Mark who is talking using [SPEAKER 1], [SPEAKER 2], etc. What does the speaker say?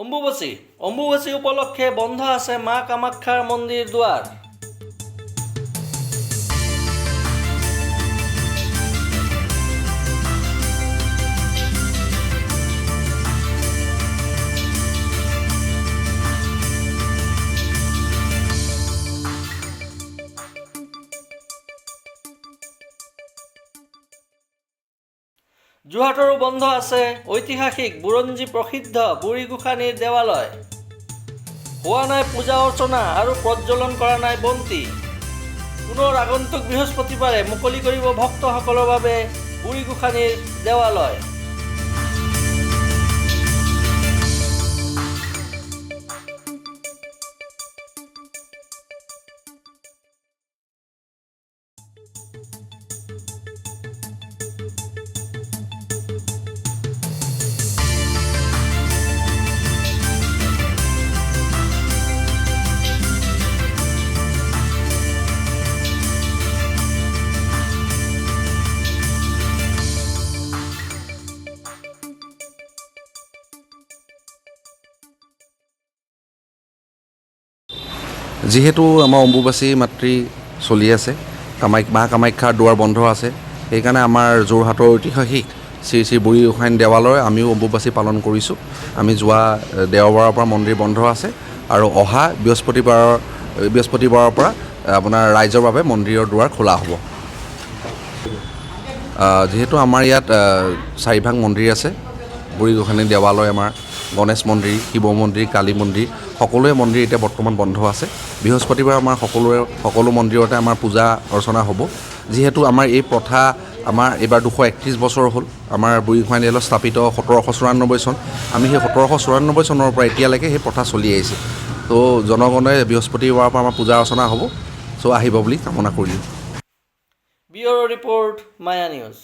[SPEAKER 1] অম্বুবাচী উপলক্ষে বন্ধ আছে মা কামাখ্যাৰ মন্দিৰ দুৱাৰ। যোৰহাটৰো বন্ধ আছে ঐতিহাসিক বুৰঞ্জী প্ৰসিদ্ধ বুঢ়ীগোসানীৰ দেৱালয়। হোৱা নাই পূজা অৰ্চনা আৰু প্ৰজ্বলন কৰা নাই বন্তি। পুনৰ আগন্তুক বৃহস্পতিবাৰে মুকলি কৰিব ভক্তসকলৰ বাবে বুঢ়ীগোসানীৰ দেৱালয়।
[SPEAKER 2] যিহেতু আমাৰ অম্বুবাচী মাতৃ চলি আছে, মা কামাখ্যাৰ দুৱাৰ বন্ধ আছে, সেইকাৰণে আমাৰ যোৰহাটৰ ঐতিহাসিক শ্ৰী শ্ৰী বুঢ়ীগোসানী দেৱালয় আমিও অম্বুবাচী পালন কৰিছোঁ। আমি যোৱা দেওবাৰৰ পৰা মন্দিৰ বন্ধ আছে আৰু অহা বৃহস্পতিবাৰৰ পৰা আপোনাৰ ৰাইজৰ বাবে মন্দিৰৰ দুৱাৰ খোলা হ'ব। যিহেতু আমাৰ ইয়াত 4ভাগ মন্দিৰ আছে, বুঢ়ীগোসানী দেৱালয়, আমাৰ গণেশ মন্দিৰ, শিৱ মন্দিৰ, কালী মন্দিৰ, সকলোৱে মন্দিৰ এতিয়া বৰ্তমান বন্ধ আছে। বৃহস্পতিবাৰ আমাৰ সকলো মন্দিৰতে আমাৰ পূজা অৰ্চনা হ'ব। যিহেতু আমাৰ এই প্ৰথা আমাৰ এইবাৰ 231 বছৰ হ'ল। আমাৰ বুঢ়ীগোসানী দেৱালয় স্থাপিত 1794 চন। আমি সেই 1794 চনৰ পৰা এতিয়ালৈকে সেই প্ৰথা চলি আহিছে। তো জনগণে বৃহস্পতিবাৰৰ পৰা আমাৰ পূজা অৰ্চনা হ'ব, চ' আহিব বুলি কামনা কৰিলোঁ।
[SPEAKER 1] ব্যুৰ' ৰিপৰ্ট মায়া নিউজ।